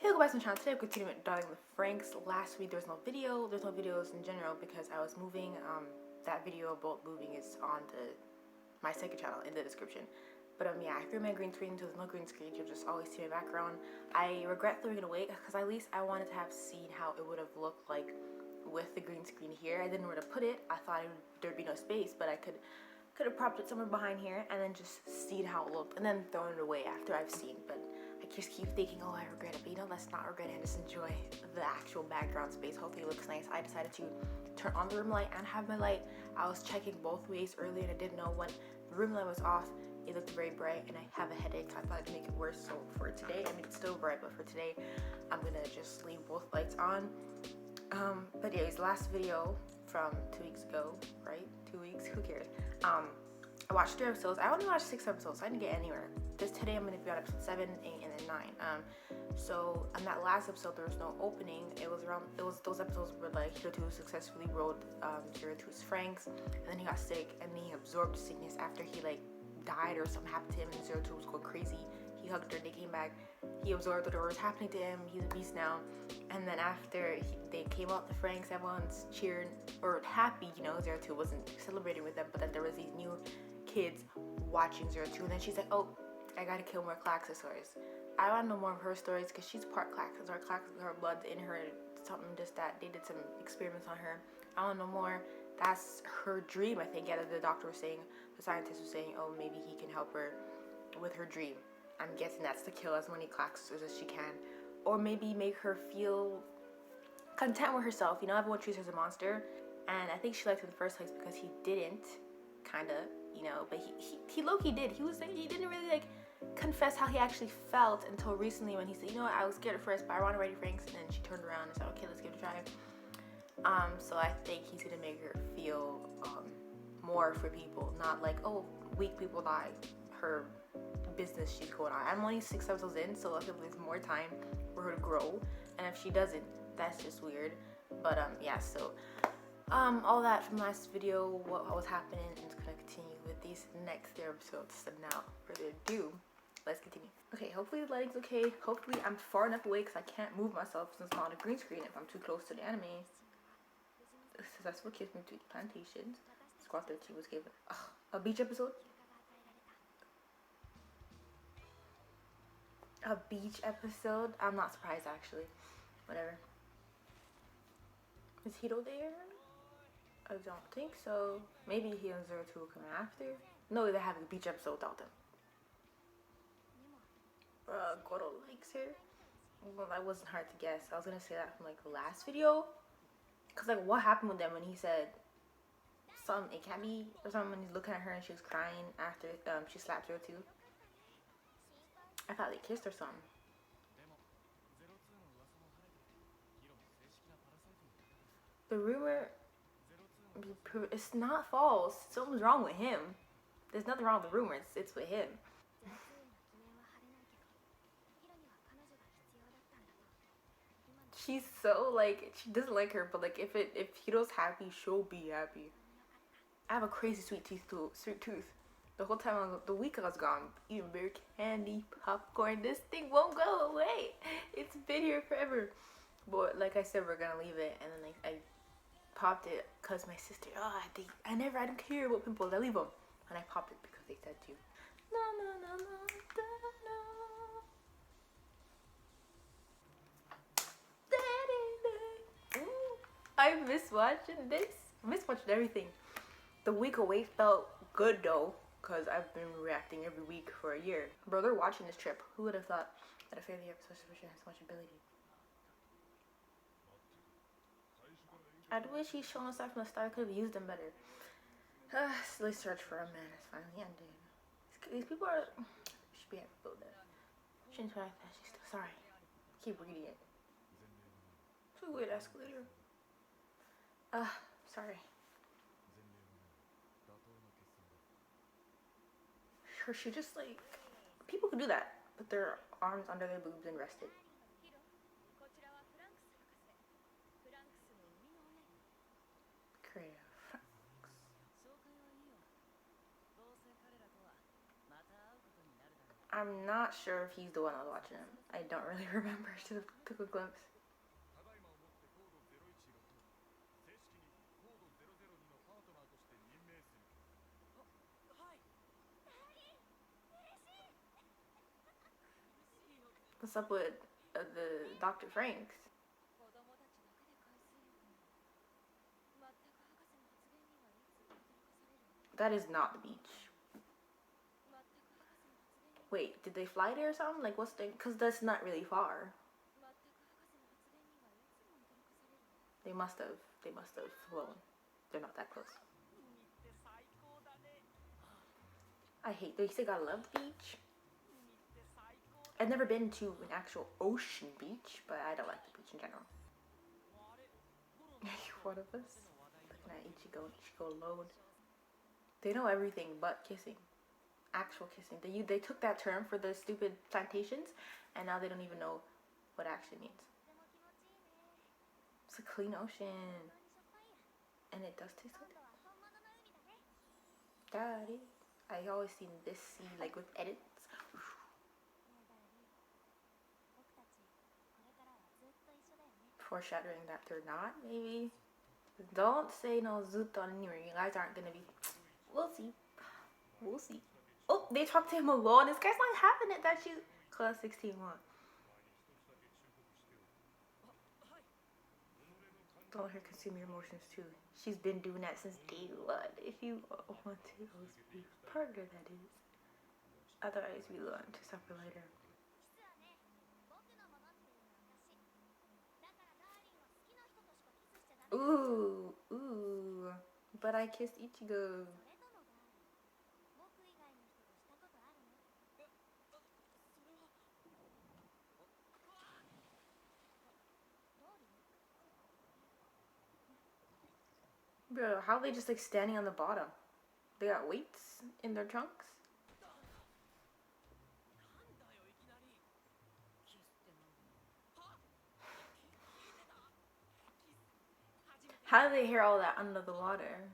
Hey, welcome back to my channel. Today I'm continuing darling the Franks. Last week there's no videos in general because I was moving. That video about moving is on my second channel in the description. But yeah, I threw my green screen, so there's no green screen. You'll just always see my background. I regret throwing it away because at least I wanted to have seen how it would have looked like with the green screen here. I didn't know where to put it. I thought there'd be no space, but I could have propped it somewhere behind here and then just seen how it looked and then thrown it away after I've seen. But I just keep thinking, oh, I regret it. But you know, let's not regret it and just enjoy the actual background space. Hopefully it looks nice. I decided to turn on the room light and have my light. I was checking both ways earlier and I didn't know when the room light was off. It looked very bright and I have a headache, so I thought I'd make it worse. So for today, I mean, it's still bright, but for today, I'm gonna just leave both lights on. But anyways, last video from 2 weeks ago, right? 2 weeks, who cares? I watched 3 episodes. I only watched 6 episodes, so I didn't get anywhere. Today I'm gonna be on episode 7, 8, and then 9. So on that last episode there was no opening. Those episodes where like Hirotu successfully rode Hirotu's FRANXX, and then he got sick, and then he absorbed the sickness after he like died or something happened to him, and Hirotu was going crazy. He hugged her, they came back, he absorbed whatever was happening to him, he's a beast now. And then after they came out the FRANXX, everyone's cheering or happy, you know, Hirotu wasn't celebrating with them, but then there was these new kids watching Hirotu, and then she's like, oh, I gotta kill more KÄUSU. I want to know more of her stories because she's part KÄUSU. Her blood's in her, something just that they did some experiments on her. I want to know more. That's her dream, I think. Yeah, the doctor was saying, the scientist was saying, oh, maybe he can help her with her dream. I'm guessing that's to kill as many KÄUSU as she can, or maybe make her feel content with herself. You know, everyone treats her as a monster, and I think she liked him in the first place because he didn't, kind of, you know, but he low-key did. He didn't really like confess how he actually felt until recently when he said, you know what, I was scared at first, but I want to write FRANXX, and then she turned around and said, okay, let's give it a try. So I think he's gonna make her feel more for people, not like, oh, weak people die, her business she's going on. I'm only 6 episodes in, so I feel like there's more time for her to grow, and if she doesn't, that's just weird. But yeah, so all that from last video, what was happening, and it's gonna continue with these next 3 episodes. So now, further ado, let's continue. Okay, hopefully the lighting's okay. Hopefully I'm far enough away because I can't move myself since I'm on a green screen if I'm too close to the anime. Successful kiss me to the plantations. Squad 13 was given a beach episode. A beach episode? I'm not surprised actually. Whatever. Is Hiro there? I don't think so. Maybe he and Hirotu will come after. No, they're having a beach episode without them. Goro likes her. Well, that wasn't hard to guess. I was gonna say that from like the last video. Cause like what happened with them when he said something, it can't be, or something when he's looking at her and she was crying after she slapped Hirotu. I thought they kissed or something. The rumor, it's not false. Something's wrong with him. There's nothing wrong with the rumors. It's with him. She's so like, she doesn't like her, but like if Hiro's happy, she'll be happy. I have a crazy sweet tooth. The whole time the week I was gone, eating beer candy, popcorn. This thing won't go away. It's been here forever. But like I said, we're gonna leave it, and then like I popped it because my sister, I don't care about pimples, I leave them, and I popped it because they said to. I miss watching this. I miss watching everything. The week away felt good though, because I've been reacting every week for a year. Bro, they're watching this trip. Who would have thought that a fairly episode has so much ability? I wish he's shown us that from the start. I could have used them better. Let's search for a man. It's finally ended. These people are should be able to. Shouldn't try that. She's still sorry. Keep reading it. Too weird escalator. Sorry. Her, she just like, people could do that. Put their arms under their boobs and rest it. Creative. I'm not sure if he's the one I was watching him. I don't really remember. I should have took a glimpse. What's up with the Dr. FRANXX? That is not the beach. Wait, did they fly there or something? Like, what's the... Because that's not really far. They must have. They must have flown. They're not that close. I hate... They say gotta love the beach. I've never been to an actual ocean beach, but I don't like the beach in general. One of us? Looking at Ichigo alone. They know everything but kissing. Actual kissing. They took that term for the stupid plantations, and now they don't even know what actually means. It's a clean ocean. And it does taste good. Daddy. I always seen this scene like with edits. Foreshadowing that they're not, maybe. Don't say no zutto anymore. You guys aren't gonna be. We'll see. We'll see. Oh, they talked to him alone. This guy's not having it that you class 16 1. Don't let her consume your emotions too. She's been doing that since day one. If you want to be partner, that is. Otherwise, we learn to suffer later. Ooh, ooh. But I kissed Ichigo. Bro, how are they just like standing on the bottom? They got weights in their trunks? How do they hear all that under the water?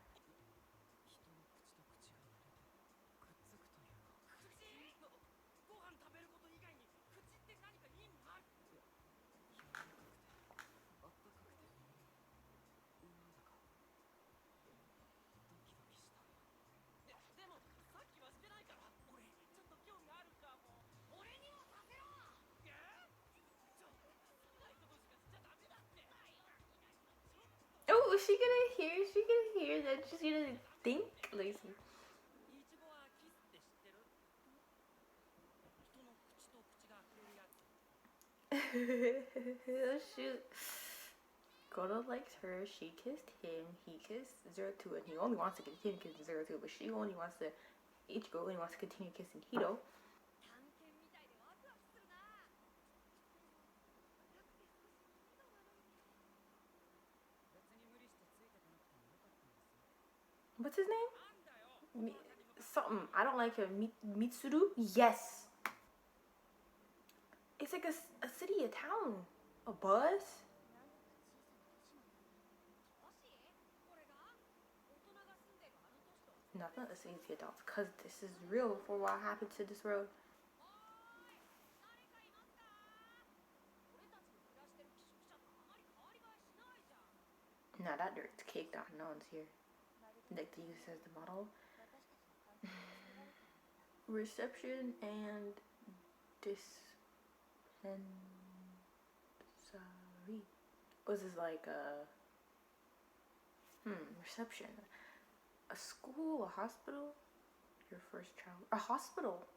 Oh, is she gonna hear? Is she gonna hear that? She's gonna think? Lazy. Oh, shoot. Goto likes her. She kissed him. He kissed 02, and he only wants to continue kissing 02, but she only wants to. Ichigo only wants to continue kissing Hito. What's his name? Something. I don't like him. Mitsuru? Yes. It's like a city, a town. A bus? No, it's not a city to adults, because this is real for what happened to this road. Nah, that dirt's caked on. No one's here. Like the use as the model. Reception and dispensary. Was this like a reception? A school? A hospital? Your first child? A hospital?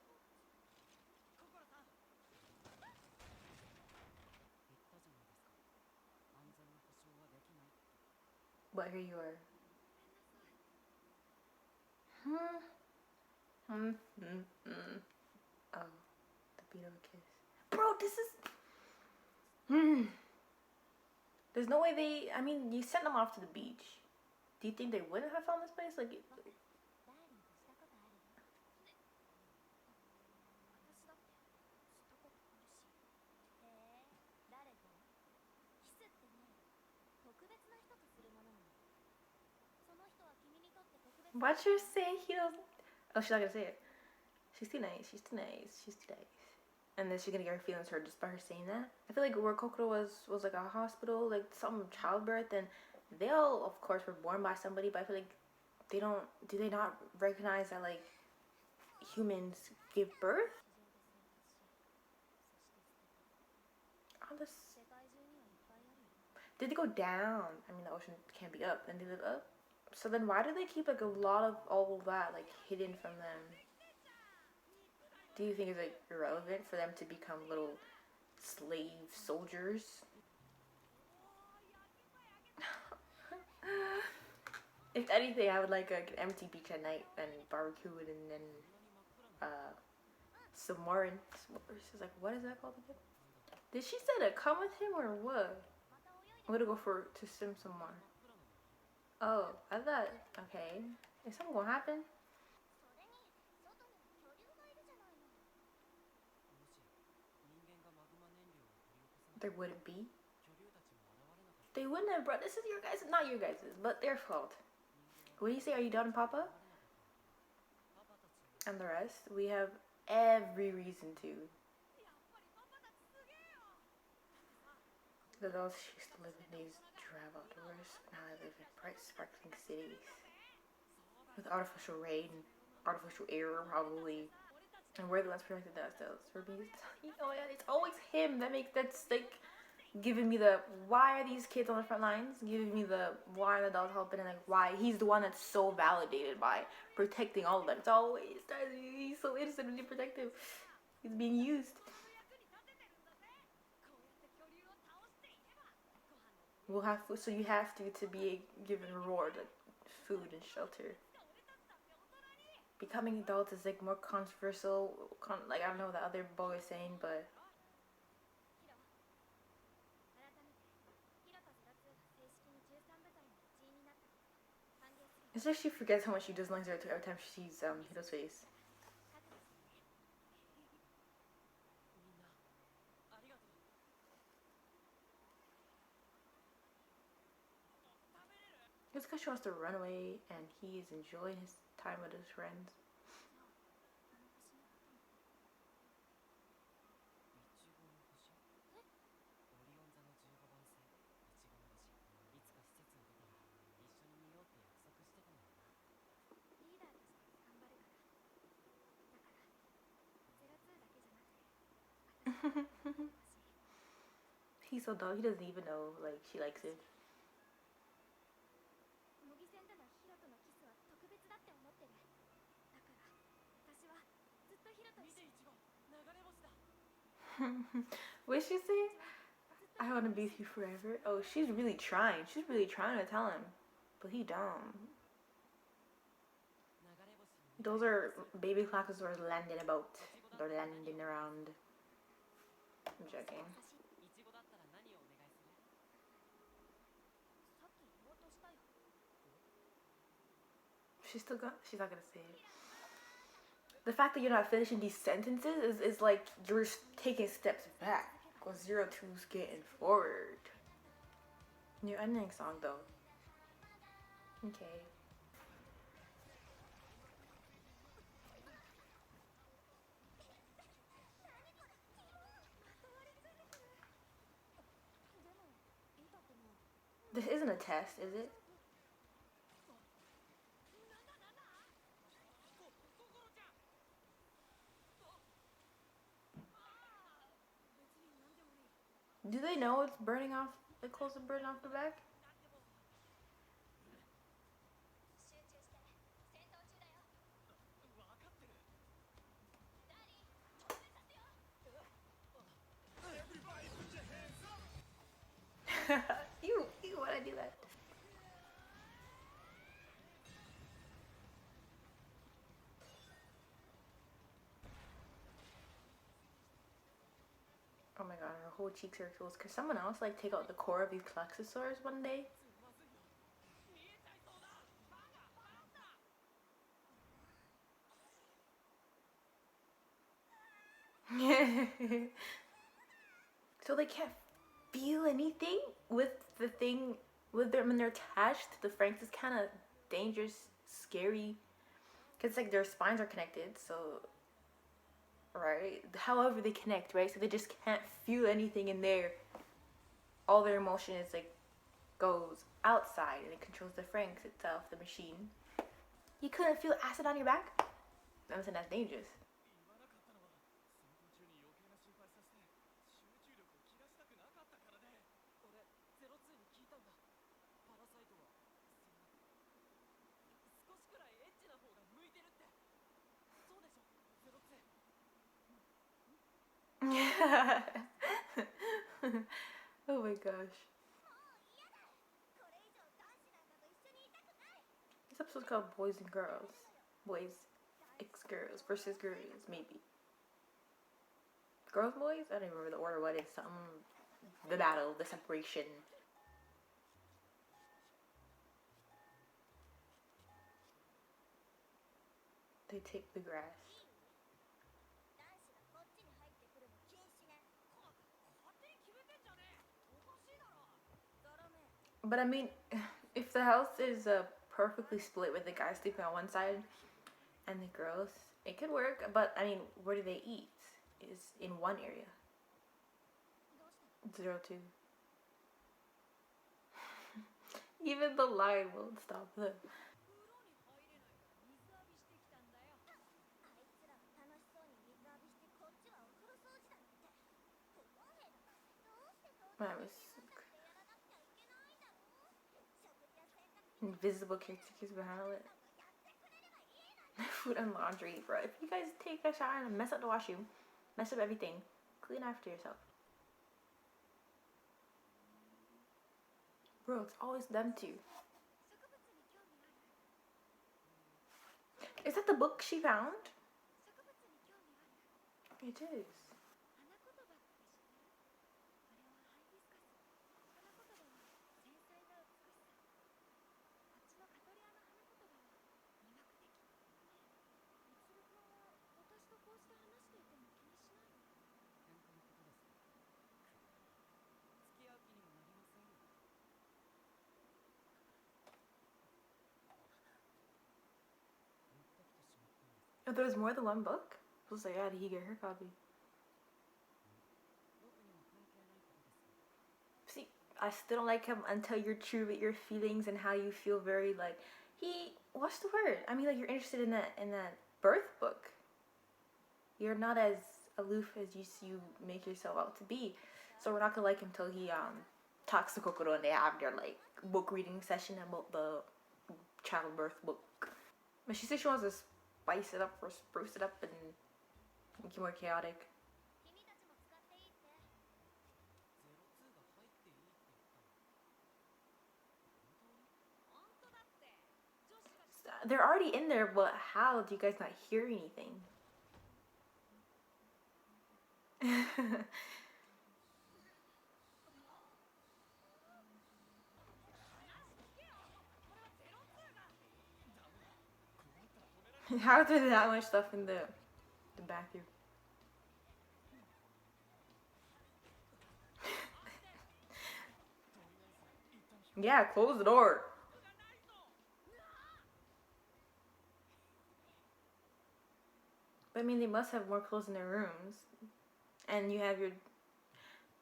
But here you are. Oh, the beat of a kiss. Bro, this is... There's no way they... I mean, you sent them off to the beach. Do you think they wouldn't have found this place? Like... Watch her say he don't... Oh, she's not gonna say it. She's too nice. She's too nice. She's too nice. And then she's gonna get her feelings hurt just by her saying that. I feel like where Kokoro was like a hospital, like some childbirth, and they all, of course, were born by somebody. But I feel like they don't. Do they not recognize that like humans give birth? Oh, this. Did they go down? I mean, the ocean can't be up. And they live up. So then, why do they keep like a lot of all of that like hidden from them? Do you think it's like irrelevant for them to become little slave soldiers? If anything, I would like an empty beach at night and barbecue it and then s'more. She's like, what is that called again? Did she say to come with him or what? I'm gonna go to swim some more. Oh, I thought, okay. Is something gonna happen? There wouldn't be. They wouldn't have brought. This is your guys, not your guys', but their fault. What do you say? Are you done, Papa? And the rest, we have every reason to. The adults used to live in these drab outdoors, but now I live in bright, sparkling cities with artificial rain, artificial air, probably. And we're the ones protecting ourselves. For me, oh yeah, it's always him that's like giving me the why are these kids on the front lines? Giving me the why the adults helping and like why he's the one that's so validated by protecting all of them. It's always he's so innocently protective. He's being used. We'll have food, so you have to be given reward, like food and shelter. Becoming adults is like more controversial. Like I don't know what the other boy is saying, but it's like she forgets how much she doesn't like Zero every time she sees Hiro's face. It's because she wants to run away and he is enjoying his time with his friends. He's so dumb. He doesn't even know like she likes it. What she say? I want to be with you forever. Oh, she's really trying. She's really trying to tell him, but he dumb. Those are baby clackasaurs landing about. They're landing around. I'm joking. She's not gonna say it. The fact that you're not finishing these sentences is like you're taking steps back. Because 02's getting forward. New ending song though. Okay. This isn't a test, is it? Do they know it's burning off? The clothes are burning off the back? you wanna do that? Oh my god, her whole cheeks are closed. Could someone else like take out the core of these KÄUSU one day? So they can't feel anything with the thing with them when they're attached. The FRANXX is kind of dangerous, scary, because like their spines are connected. So right? However they connect, right? So they just can't feel anything in there. All their emotion is like goes outside and it controls the FRANXX itself, the machine. You couldn't feel acid on your back? I'm saying that's dangerous. Oh my gosh. This episode's called Boys and Girls. Boys X Girls versus Girls, maybe. Girls, boys? I don't even remember the order. What is something? The battle, the separation. They take the grass. But I mean, if the house is perfectly split with the guys sleeping on one side and the girls, it could work. But I mean, where do they eat? Is in one area. 02. Even the line won't stop them. I was invisible caretakers behind it. Food and laundry, bro. If you guys take a shower and mess up the washroom, mess up everything, clean after yourself. Bro, it's always them two. Is that the book she found? It is. Oh, there's more than one book? I was like, yeah, did he get her copy? See, I still don't like him until you're true with your feelings and how you feel very like what's the word? I mean, like, you're interested in that birth book. You're not as aloof as you make yourself out to be. So we're not gonna like him till he talks to Kokoro and they have their like book reading session about the childbirth book. But she says she wants to spice it up or spruce it up and make it more chaotic. They're already in there, but how do you guys not hear anything? How is there that much stuff in the bathroom? Yeah, close the door. But I mean, they must have more clothes in their rooms. And you have your...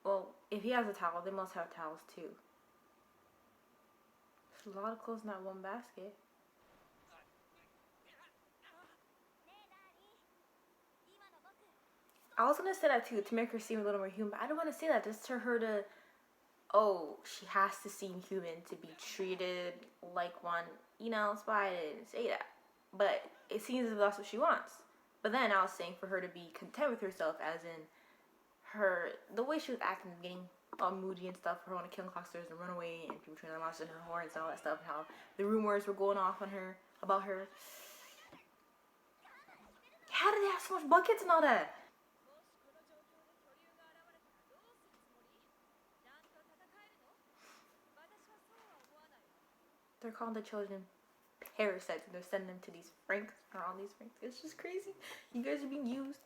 Well, if he has a towel, they must have towels too. There's a lot of clothes in that one basket. I was gonna say that too, to make her seem a little more human. But I don't want to say that just to her to... Oh, she has to seem human to be treated like one. You know, that's why I didn't say that. But it seems as if that's what she wants. But then I was saying for her to be content with herself, as in the way she was acting, getting all moody and stuff, her wanting to kill clocksters and run away, and people trying to launch in her horns and all that stuff, and how the rumors were going off on her, about her. How did they have so much buckets and all that? They're calling the children parasites and they're sending them to these FRANXX or on these FRANXX. It's just crazy. You guys are being used.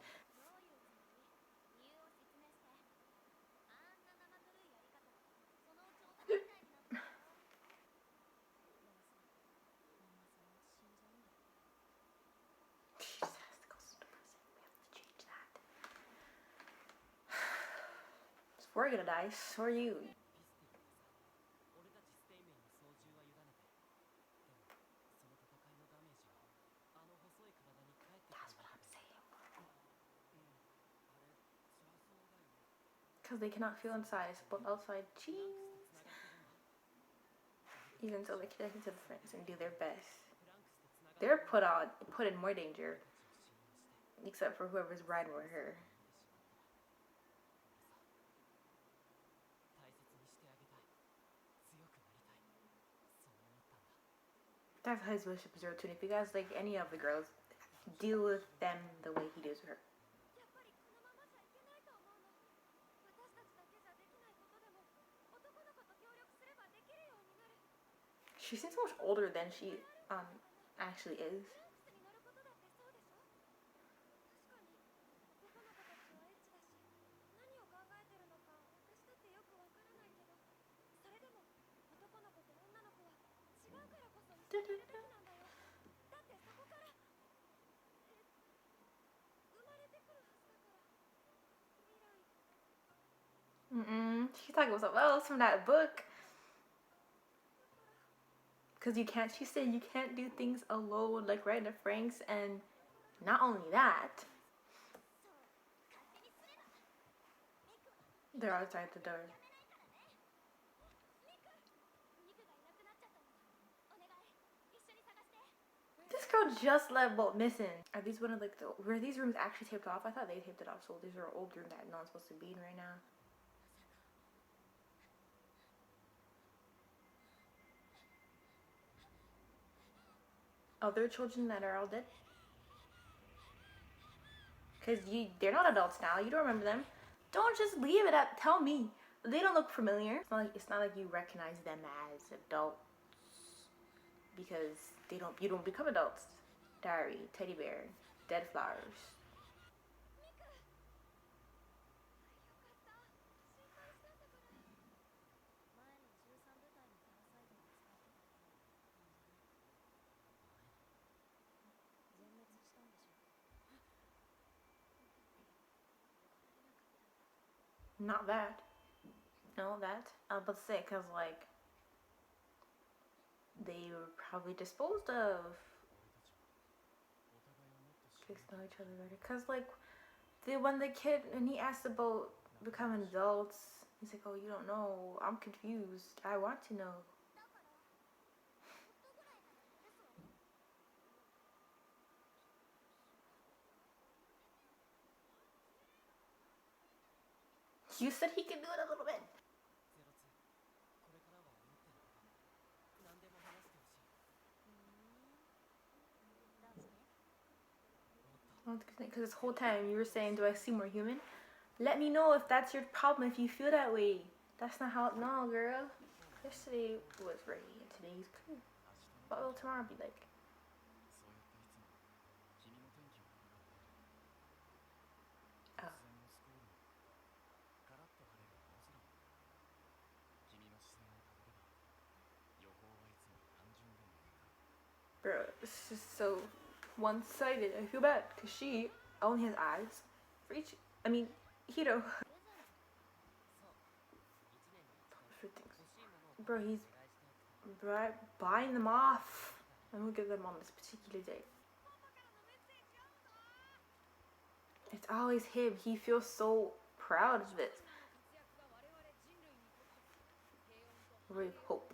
She just has to go so depressing. We have to change that. we're gonna die. So are you. That's what I'm saying. Because they cannot feel inside, but outside, cheese. Even so, they connect to the FRANXX and do their best. They're put in more danger. Except for whoever's riding with her. That's his Bishop 020. If you guys like any of the girls, deal with them the way he deals with her. She seems so much older than she actually is. She's talking about something else from that book. Because you can't, she said you can't do things alone, like right in the FRANXX, and not only that, they're outside the door. This girl just left boat missing. Are these one of like were these rooms actually taped off? I thought they taped it off, so these are old rooms that no one's supposed to be in right now. Other children that are all dead? Because they're not adults now. You don't remember them. Don't just leave it at, tell me. They don't look familiar. It's not like you recognize them as adults. Because you don't become adults. Diary, teddy bear, dead flowers. Not that. No, that. I was about to say, because, like, they were probably disposed of. Get to know each other better. Because, like, when the kid, and he asked about becoming adults, he's like, oh, you don't know. I'm confused. I want to know. You said he could do it a little bit. Because this whole time you were saying, do I seem more human? Let me know if that's your problem, if you feel that way. That's not how, no, girl. Yesterday was rainy and today's cool. What will tomorrow be like? Oh. Bro, it's just so one-sided. I feel bad because she only has eyes for each. I mean, Hiro. Bro, he's buying them off. And we'll give them on this particular day. It's always him. He feels so proud of this. Brave hope.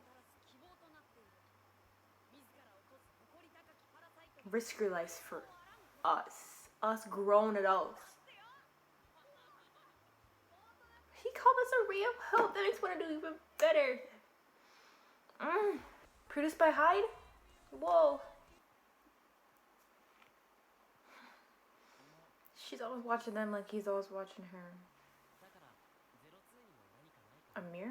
Risk your lives for us grown adults. He called us a ray of hope. That makes me want to do even better. Produced by Hyde? Whoa. She's always watching them like he's always watching her. A mirror?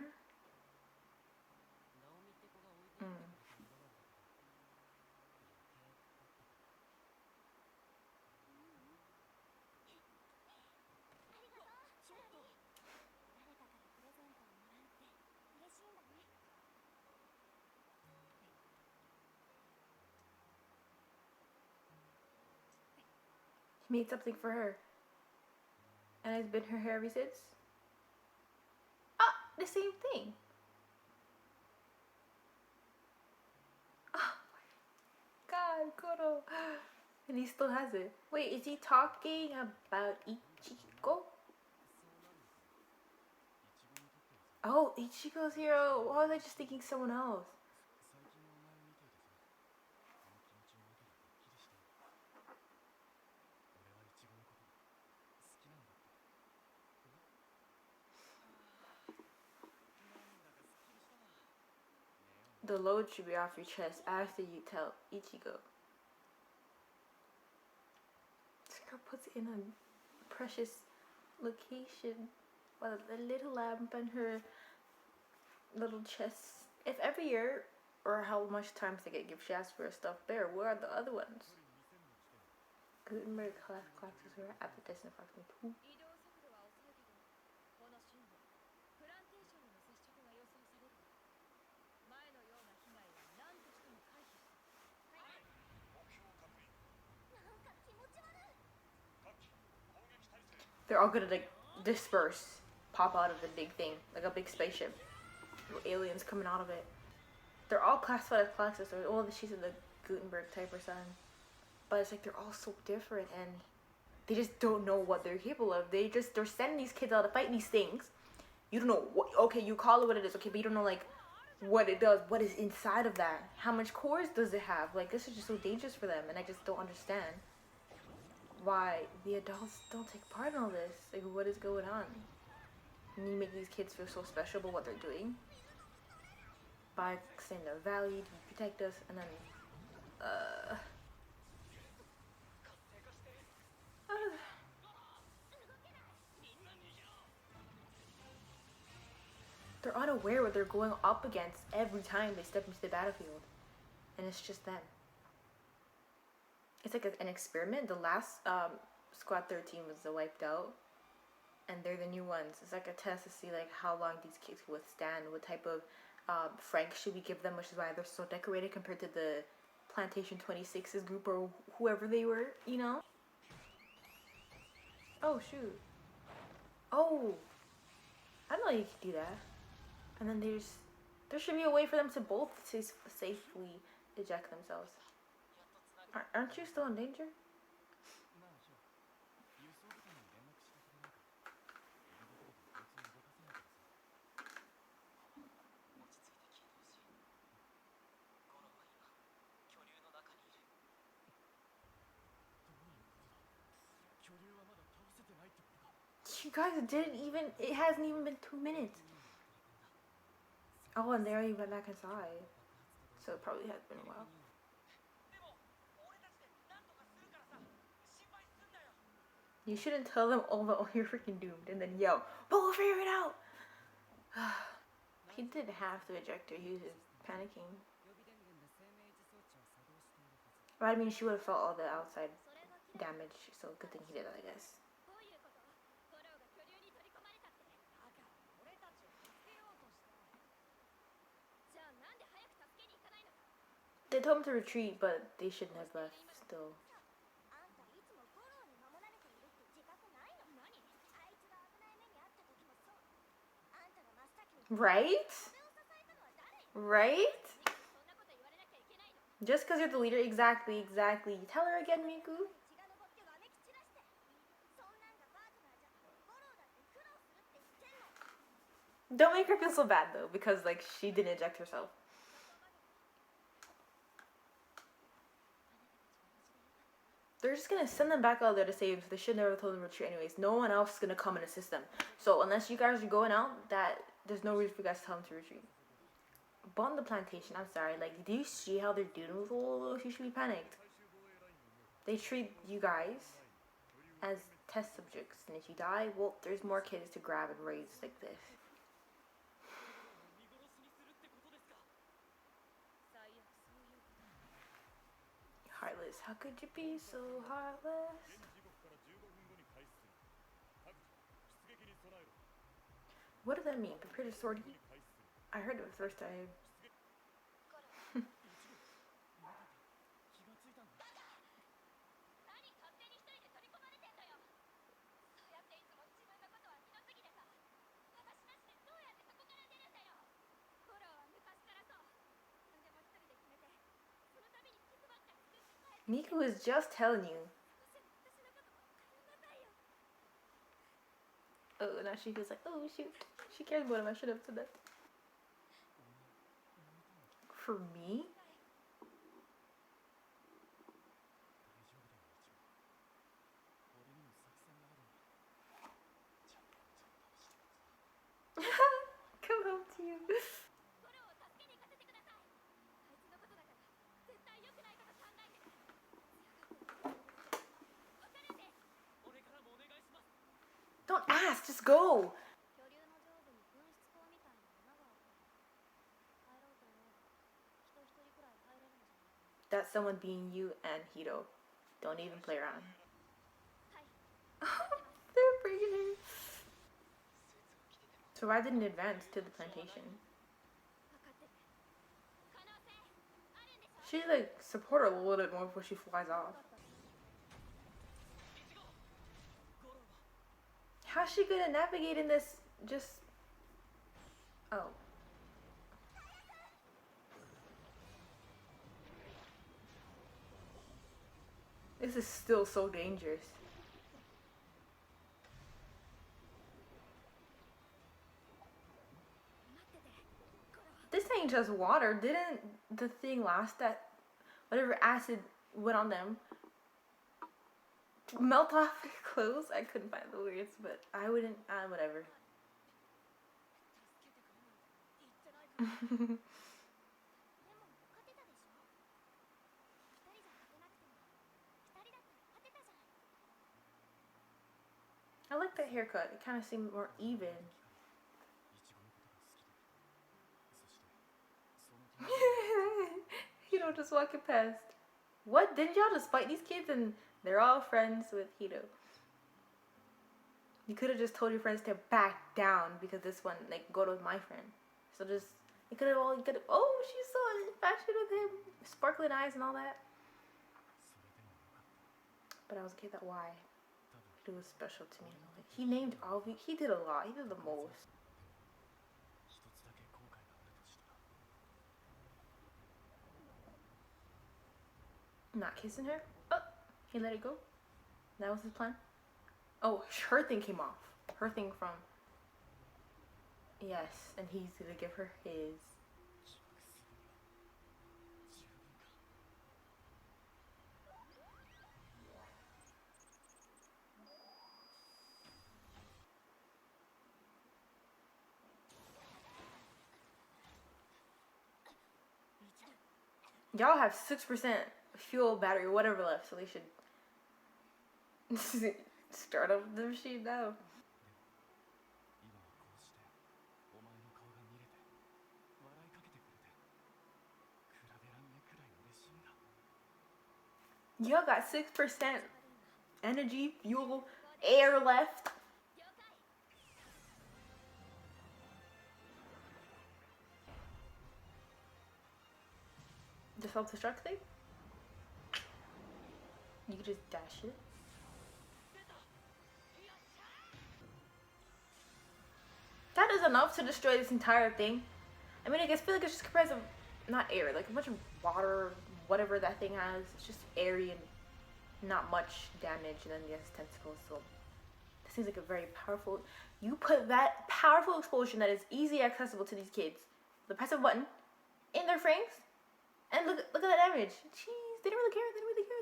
He made something for her. And it's been her hair ever since. the same thing. Oh my god, Koro. And he still has it. Wait, is he talking about Ichigo? Oh, Ichigo's hero. Why was I just thinking someone else? The load should be off your chest after you tell Ichigo. This girl puts it in a precious location with a little lamp on her little chest. If every year, or how much times they get gift, she asks for a stuffed bear, where are the other ones? Gutenberg classes were at the distance approximately 2. They're all gonna like disperse, pop out of the big thing, like a big spaceship. Little aliens coming out of it. They're all classified as classes, so oh, she's in the Gutenberg type or something. But it's like they're all so different and they just don't know what they're capable of. They're sending these kids out to fight these things. You don't know what, okay, you call it what it is, okay, but you don't know like what it does, what is inside of that. How much cores does it have? Like, this is just so dangerous for them, and I just don't understand why the adults don't take part in all this. Like, what is going on? And you make these kids feel so special about what they're doing by saying they're valued, you protect us, and then they're unaware what they're going up against every time they step into the battlefield, and it's just them. It's like an experiment. The last Squad 13 was wiped out, and they're the new ones. It's like a test to see like how long these kids can withstand, what type of FRANXX should we give them, which is why they're so decorated compared to the Plantation 26's group or whoever they were, you know? Oh, shoot. Oh, I didn't know you could do that. And then there should be a way for them to both safely eject themselves. Aren't you still in danger? You guys it hasn't even been 2 minutes. Oh, and they already went back inside. So it probably has been a while. You shouldn't tell them, oh, you're freaking doomed. And then, yo, but we'll figure it out. He didn't have to eject her. He was just panicking. But I mean, she would have felt all the outside damage. So good thing he did that, I guess. They told him to retreat, but they shouldn't have left still. Right? Right? Just because you're the leader, exactly. Tell her again, Miku. Don't make her feel so bad though, because like she didn't eject herself. They're just gonna send them back out there to save. They should never have told them to retreat anyways. No one else is gonna come and assist them. So unless you guys are going out, there's no reason for you guys to tell them to retreat. But on the plantation, I'm sorry, like, do you see how they're doing with all of you? Should be panicked. They treat you guys as test subjects, and if you die, well, there's more kids to grab and raise like this. Heartless. How could you be so heartless? What does that mean? Prepare to sortie? I heard it the first time. Miku is just telling you. Oh, now she feels like, oh shoot, she cares about him. I should have said that. For me? Come home to you. Don't ask, just go. That's someone being you and Hito. Don't even play around. They're bringing her. So why didn't advance to the plantation? She like support her a little bit more before she flies off. How's she good at navigating this? Just oh. This is still so dangerous. This ain't just water. Didn't the thing last that whatever acid went on them melt off their clothes? I couldn't find the words, but I wouldn't. Whatever. I like that haircut. It kind of seemed more even. Hito just walking past. What? Didn't y'all just fight these kids and they're all friends with Hito? You could have just told your friends to back down because this one, like, go with my friend. So just, you could have all, oh, she's so infatuated with him. Sparkling eyes and all that. But I was okay that why. It was special to me. He named Alvi. He did a lot. He did the most. Not kissing her? Oh, he let it go. That was his plan. Oh, her thing came off. Her thing from. Yes, and he's gonna give her his. Y'all have 6% fuel battery, whatever left, so they should start up the machine now. Y'all got 6% energy, fuel, air left. The self-destruct thing? You could just dash it. That is enough to destroy this entire thing. I mean, I guess I feel like it's just comprised of, not air, like a bunch of water, whatever that thing has. It's just airy and not much damage, and then yes, tentacles. So this seems like a very powerful. You put that powerful explosion that is easily accessible to these kids, the press of a button, in their frames, and look at that damage. Jeez, they didn't really care. They didn't really care.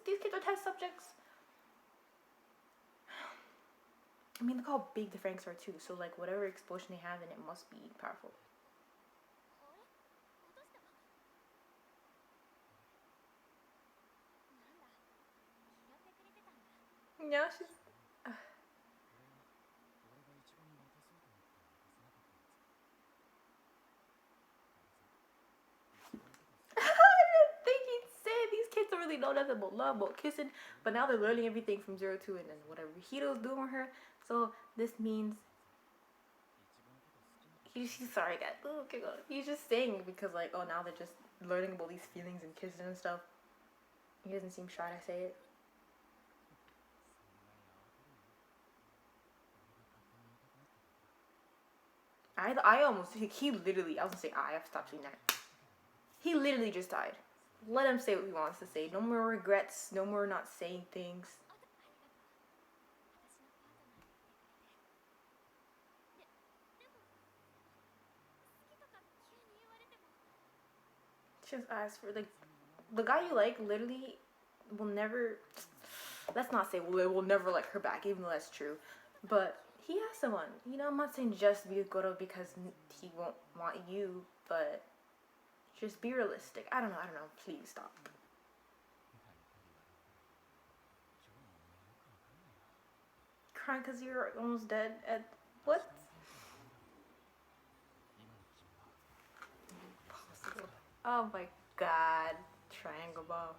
These kids are test subjects. I mean, look how big the FRANXX are too. So like whatever explosion they have in it must be powerful. Yeah, she's. I didn't think he'd say these kids don't really know nothing about love, about kissing, but now they're learning everything from 0 to and then whatever Hito's doing with her. So this means he's sorry, guys. Oh, okay, God. He's just saying because like, oh, now they're just learning about these feelings and kissing and stuff. He doesn't seem shy to say it. I almost, he literally, I was gonna say I have to stop saying that. He literally just died. Let him say what he wants to say. No more regrets. No more not saying things. Just ask for like the guy you like. Literally, will never. Let's not say will never like her back, even though that's true. But he has someone. You know, I'm not saying just be a Goro because he won't want you, but just be realistic. I don't know. Please stop. Crying because you're almost dead at what? Possible. Oh my god. Triangle ball.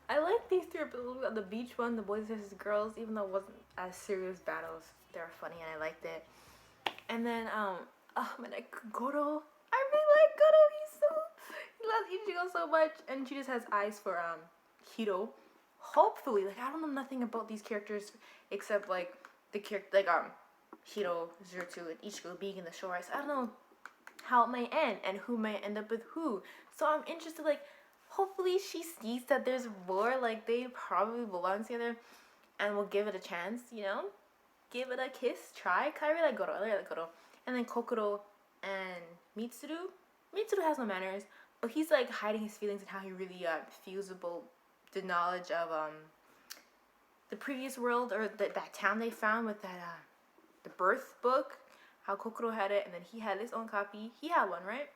I like these three episodes. The beach one, the boys versus girls, even though it wasn't as serious battles, they were funny and I liked it. And then and like Goro, I really like Goro. He loves Ichigo so much, and she just has eyes for Hiro. Hopefully, like I don't know nothing about these characters except like the character like Hiro, Zertu, and Ichigo being in the show. So I don't know how it might end and who might end up with who. So I'm interested. Like hopefully she sees that there's more. Like they probably belong together, and we'll give it a chance. You know, give it a kiss, try. Cause I really like Goro. And then Kokoro and Mitsuru. Mitsuru has no manners, but he's like hiding his feelings and how he really feels about the knowledge of the previous world or that town they found with that the birth book. How Kokoro had it, and then he had his own copy. He had one, right?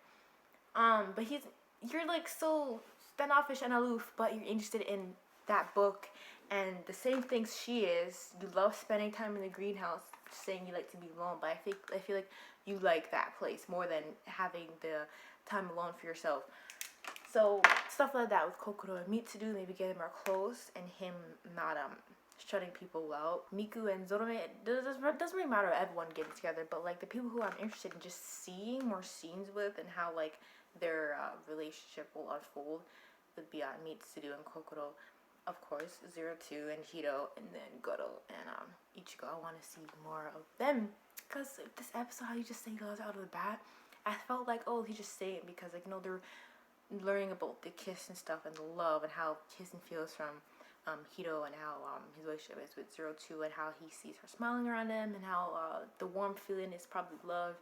But you're like so standoffish and aloof, but you're interested in that book and the same things she is. You love spending time in the greenhouse, saying you like to be alone, but I feel like you like that place more than having the time alone for yourself. So stuff like that with Kokoro and Mitsuru, maybe getting more close and him not shutting people out. Miku and Zorome, it doesn't really matter everyone getting together, but like the people who I'm interested in just seeing more scenes with and how like their relationship will unfold would be Mitsuru and Kokoro, of course, 02 and Hiro, and then Goro and Ichigo. I want to see more of them because this episode, how you just say those out of the bat, I felt like, oh, he just saying it because like, you know, they're learning about the kiss and stuff and the love and how kissing feels from Hiro and how his relationship is with 02 and how he sees her smiling around him and how the warm feeling is probably love.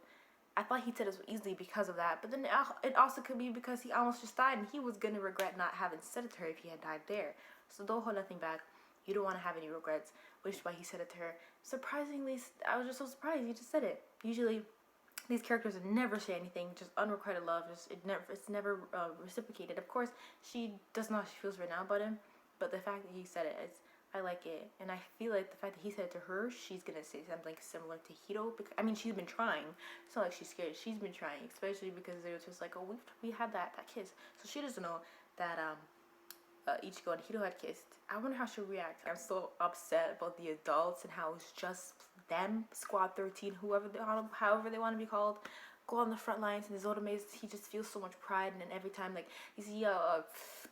I thought he said it so easily because of that, but then it also could be because he almost just died and he was going to regret not having said it to her if he had died there. So don't hold nothing back. You don't want to have any regrets, which is why he said it to her. Surprisingly, I was just so surprised he just said it. Usually these characters never say anything, just unrequited love. It's never reciprocated. Of course, she does not how she feels right now about him, but the fact that he said it, I like it, and I feel like the fact that he said it to her, she's gonna say something similar to Hiro. Because I mean, she's been trying. It's not like she's scared. She's been trying, especially because it was just like, oh, we had that kiss, so she doesn't know that Ichigo and Hiro had kissed. I wonder how she'll react. I'm so upset about the adults and how it's just them, Squad 13, however they want to be called, go on the front lines. And the Zotomes, he just feels so much pride. And then every time, like, you see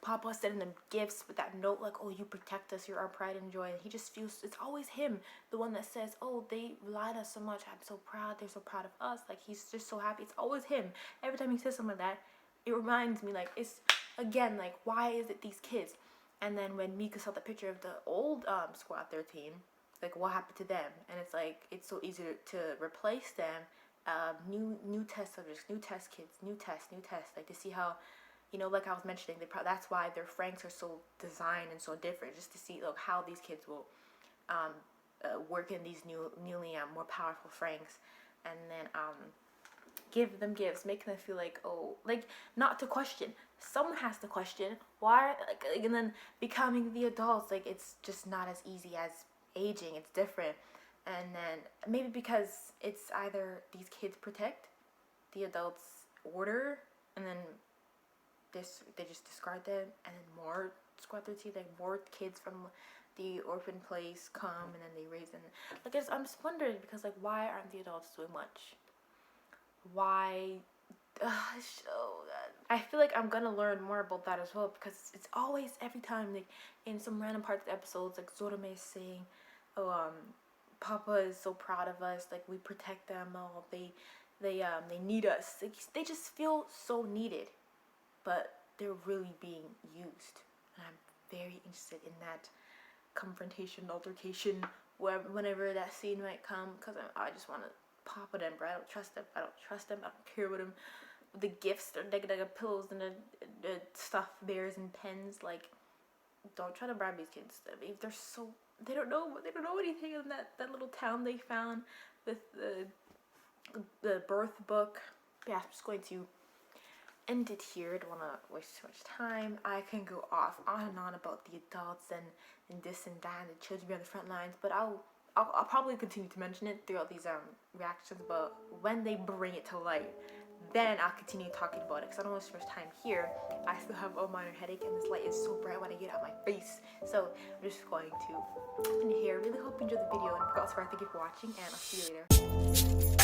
Papa sending them gifts with that note, like, oh, you protect us, you're our pride and joy. And he just feels, it's always him, the one that says, oh, they relied on us so much, I'm so proud, they're so proud of us. Like, he's just so happy. It's always him. Every time he says something like that, it reminds me, like, it's, again, like, why is it these kids? And then when Mika saw the picture of the old Squad 13, like, what happened to them? And it's like, it's so easy to replace them. New test subjects, new test kids, new test, like to see how, you know, like I was mentioning, that's why their FRANXX are so designed and so different, just to see like how these kids will work in these newly more powerful FRANXX, and then give them gifts, making them feel like, oh, like not to question. Someone has to question why, like, and then becoming the adults, like it's just not as easy as aging. It's different. And then maybe because it's either these kids protect, the adults order, and then they just discard them, and then more Squad 13, like more kids from the orphan place come, and then they raise them. Like I'm just wondering because like why aren't the adults doing much? Why? Show that. I feel like I'm gonna learn more about that as well because it's always every time like in some random parts of the episodes like Zorome is saying, oh Papa is so proud of us. Like, we protect them. Oh, they need us. They just feel so needed, but they're really being used. And I'm very interested in that confrontation, altercation, whenever that scene might come, because I just want to Papa them, bro. I don't trust them. I don't trust them. I don't care what them. The gifts, the pillows and the stuffed bears and pens. Like, don't try to bribe these kids. I mean, they're so, they don't know anything in that little town they found with the birth book. Yeah, I'm just going to end it here. I don't want to waste too much time. I can go off on and on about the adults and this and that and the children on the front lines, but I'll probably continue to mention it throughout these reactions. But when they bring it to light, then I'll continue talking about it, because I don't want to waste time here. I still have a minor headache and this light is so bright when I get out my face. So I'm just going to end it here. Really hope you enjoyed the video, and if you got so far, thank you for watching, and I'll see you later.